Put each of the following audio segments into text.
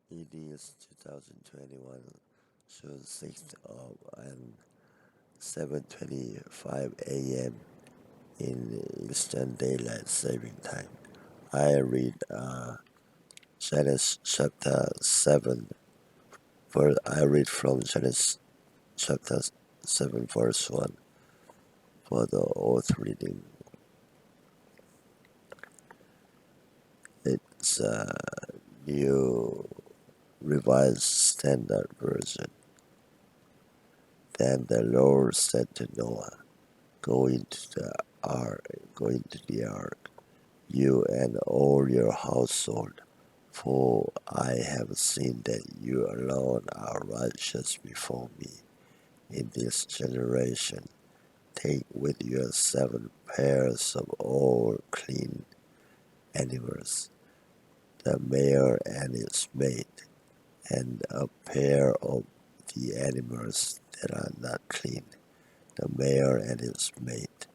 It is 2021, June 6th and 7:25 a.m. in Eastern Daylight Saving Time. I read Genesis chapter 7, I read from Genesis chapter 7, verse 1 for the oath reading. It's a new Revised Standard Version. Then the Lord said to Noah, Go into the ark, you and all your household, for I have seen that you alone are righteous before me in this generation. Take with you 7 pairs of all clean animals, the male and its mate, and a pair of the animals that are not clean, the male and its mate,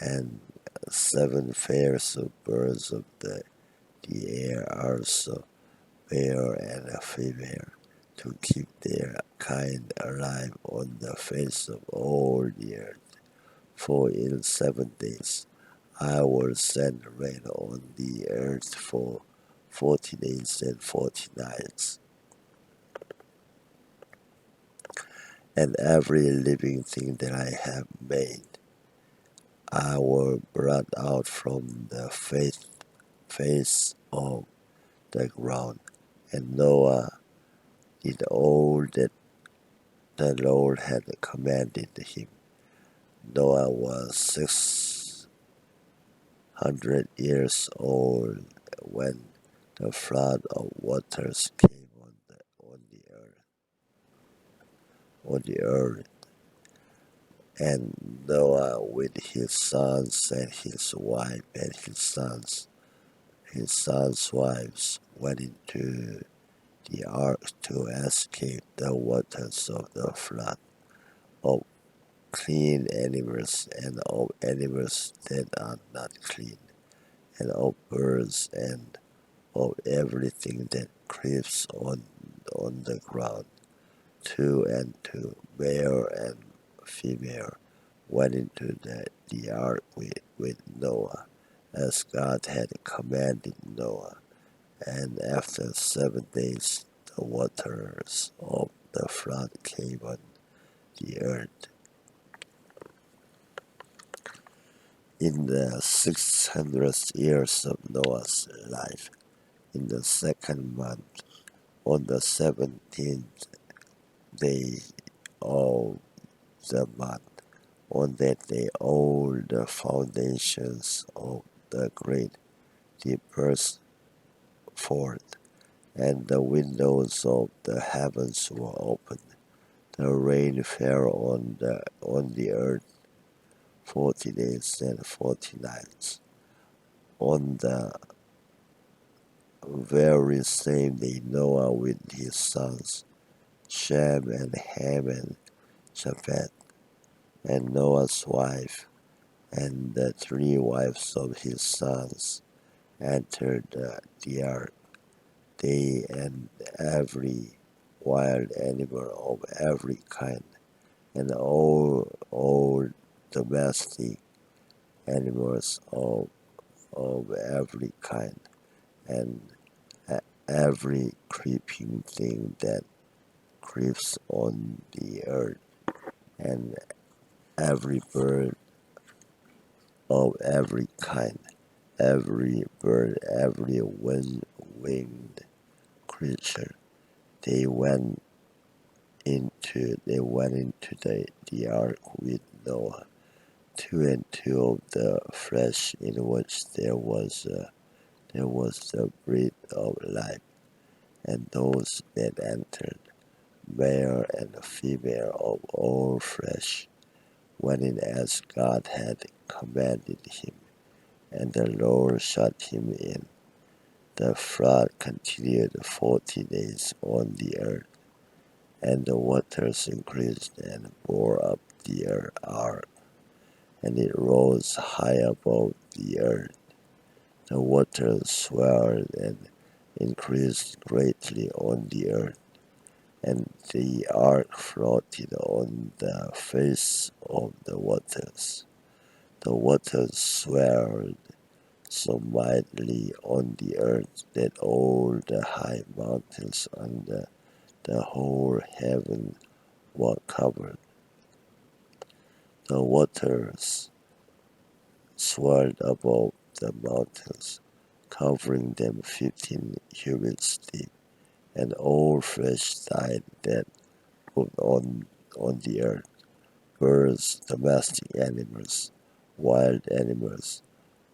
and 7 pairs of birds of the air also, male and a female, to keep their kind alive on the face of all the earth. For in 7 days I will send rain on the earth for 40 days and 40 nights, and every living thing that I have made I will blot out from the face of the ground. And Noah did all that the Lord had commanded him. Noah was 600 years old when the flood of waters came on the earth, and Noah with his sons and his wife and his sons' wives went into the ark to escape the waters of the flood, of clean animals and of animals that are not clean, and of birds and of everything that creeps on the ground. Two and two, male and female, went into the ark with Noah, as God had commanded Noah. And after 7 days, the waters of the flood came on the earth. In the 600th years of Noah's life, in the second month, on the 17th day of the month, on that day all the foundations of the great deep burst forth, and the windows of the heavens were opened. The rain fell on the earth 40 days and 40 nights. On the very same day Noah with his sons, Chap and Ham and Japhet, and Noah's wife, and the 3 wives of his sons, entered the ark, they and every wild animal of every kind, and all domestic animals of every kind, and every creeping thing that creeps on the earth, and every bird of every kind, every bird, every winged creature. They went into the ark with Noah, 2 and 2 of the flesh in which there was the breath of life, and those that entered, male and female of all flesh, went in as God had commanded him, and the Lord shut him in. The flood continued 40 days on the earth, and the waters increased and bore up the ark, and it rose high above the earth. The waters swelled and increased greatly on the earth, and the ark floated on the face of the waters. The waters swelled so mightily on the earth that all the high mountains under the whole heaven were covered. The waters swirled above the mountains, covering them 15 cubits deep, and all flesh died that moved on the earth, birds, domestic animals, wild animals,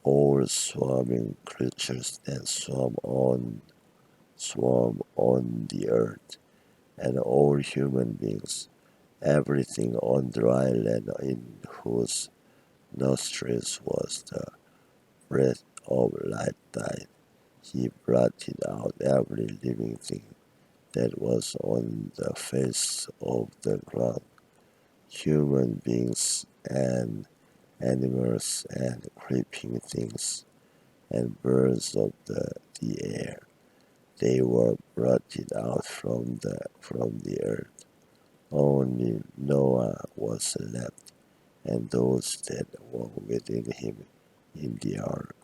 all swarming creatures that swarm on the earth, and all human beings, everything on dry land in whose nostrils was the breath of life died. He blotted out every living thing that was on the face of the ground, human beings and animals and creeping things and birds of the air. They were blotted out from the earth. Only Noah was left, and those that were within him in the ark.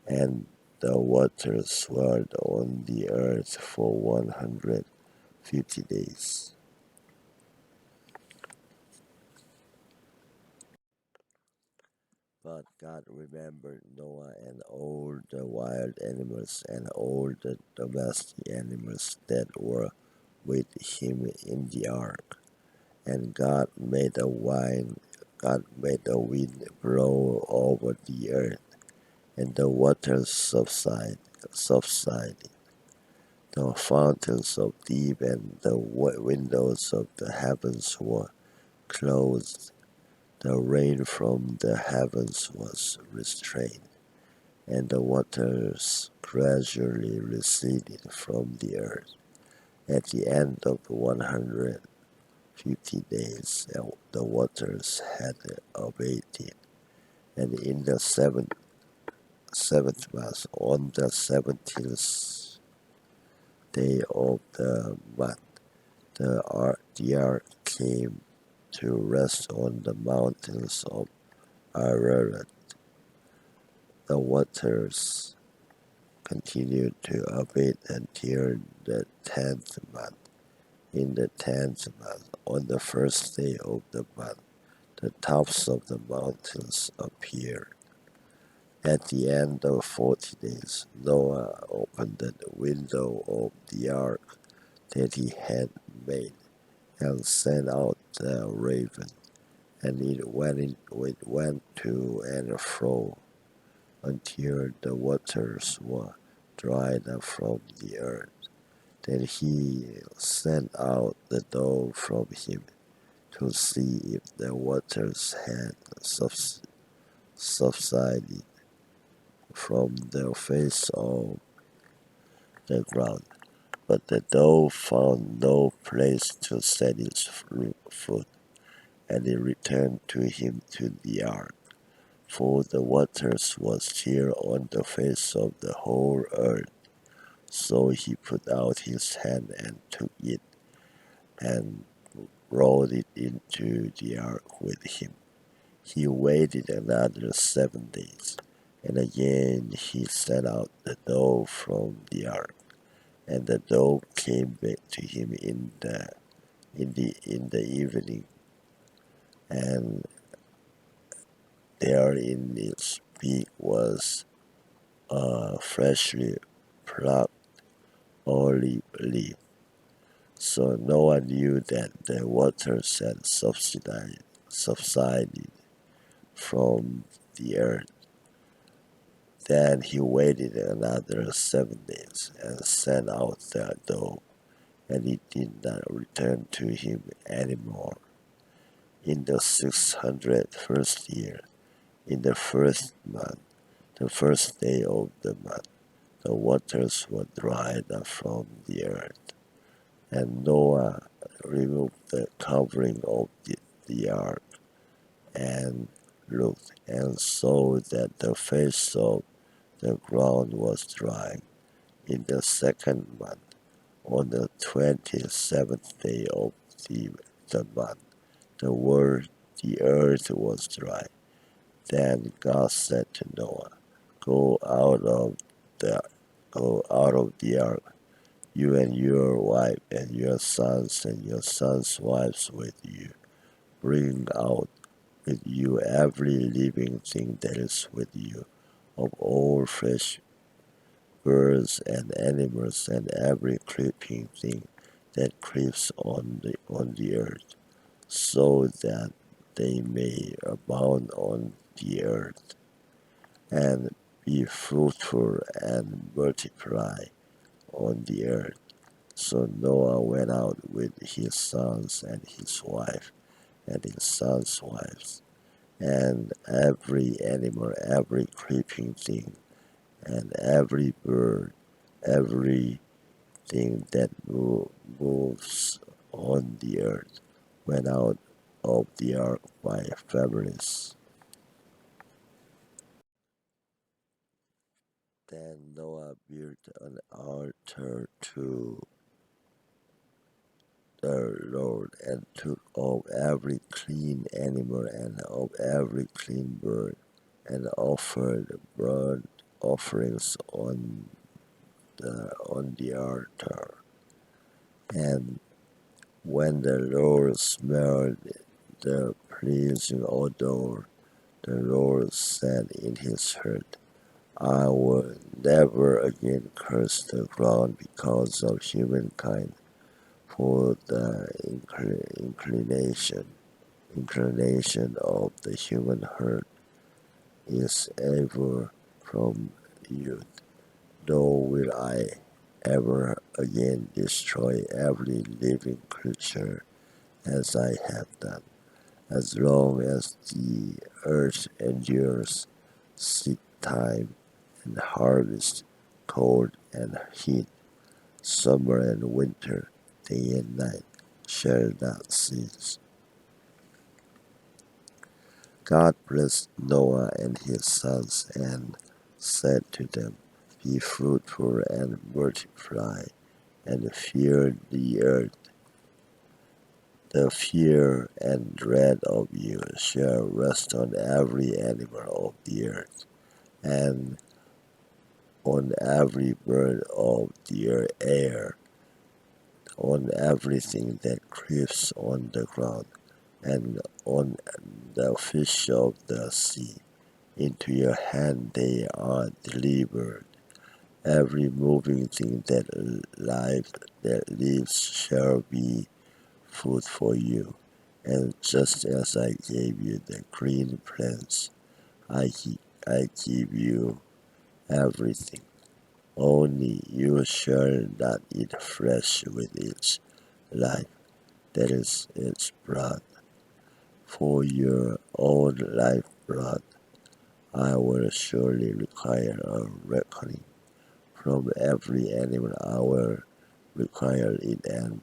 And the waters swirled on the earth for 150 days. But God remembered Noah and all the wild animals and all the domestic animals that were with him in the ark. And God made the wind blow over the earth, and the waters subsided. The fountains of deep and the windows of the heavens were closed. The rain from the heavens was restrained, and the waters gradually receded from the earth. At the end of 150 days, the waters had abated, and in the seventh month, on the 17th day of the month, the ark came to rest on the mountains of Ararat. The waters continued to abate until the 10th month. In the 10th month, on the first day of the month, the tops of the mountains appeared. At the end of 40 days, Noah opened the window of the ark that he had made and sent out the raven, and it went to and fro until the waters were dried up from the earth. Then he sent out the dove from him to see if the waters had subsided from the face of the ground. But the dove found no place to set its foot, and it returned to him to the ark. For the waters was still on the face of the whole earth. So he put out his hand and took it, and rolled it into the ark with him. He waited another 7 days, and again he sent out the dove from the ark, and the dove came back to him in the evening, and there in its beak was a freshly plucked olive leaf. So Noah knew that the waters had subsided from the earth. Then he waited another 7 days and sent out the dove, and it did not return to him any more. In the 601st year, in the first month, the first day of the month, the waters were dried up from the earth, and Noah removed the covering of the ark and looked and saw that the face of the ground was dry. in the second month, on the 27th day of the month, the earth was dry. Then God said to Noah, Go out of the Go out of the ark, you and your wife and your sons and your sons' wives with you. Bring out with you every living thing that is with you, of all fresh birds and animals and every creeping thing that creeps on the earth, so that they may abound on the earth, and be fruitful and multiply on the earth. So Noah went out with his sons and his wife and his sons' wives, and every animal, every creeping thing, and every bird, every thing that moves on the earth went out of the ark by families. Then Noah built an altar to the Lord and took of every clean animal and of every clean bird and offered burnt offerings on the altar. And when the Lord smelled the pleasing odor, the Lord said in his heart, I will never again curse the ground because of humankind, for the inclination of the human heart is ever from youth. Nor will I ever again destroy every living creature as I have done. As long as the earth endures, seed time and harvest, cold and heat, summer and winter, day and night, shall not cease. God blessed Noah and his sons and said to them, Be fruitful and multiply, and fear the earth. The fear and dread of you shall rest on every animal of the earth, and on every bird of the air, on everything that creeps on the ground, and on the fish of the sea. Into your hand they are delivered. Every moving thing that lives shall be food for you. And just as I gave you the green plants, I, I give you everything. Only you shall not eat flesh with its life, that is its blood. For your own life blood, I will surely require a reckoning. From every animal I will require it, and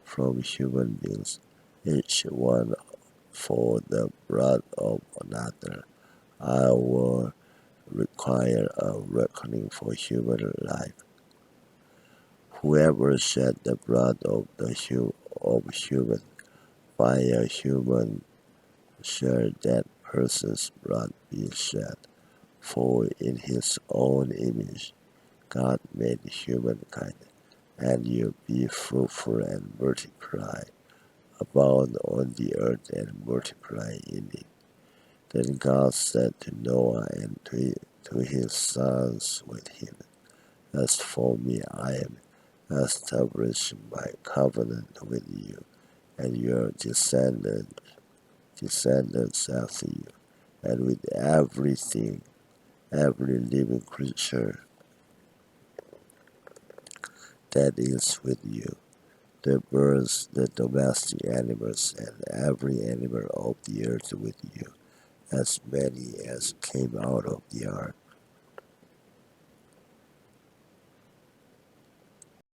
from human beings, each one for the blood of another. I will require a reckoning for human life. Whoever shed the blood of human, by a human shall that person's blood be shed. For in his own image God made humankind, and you be fruitful and multiply, abound on the earth and multiply in it. Then God said to Noah and to his sons with him, As for me, I am established my covenant with you and your descendants after you, and with everything, every living creature that is with you, the birds, the domestic animals, and every animal of the earth with you, as many as came out of the ark.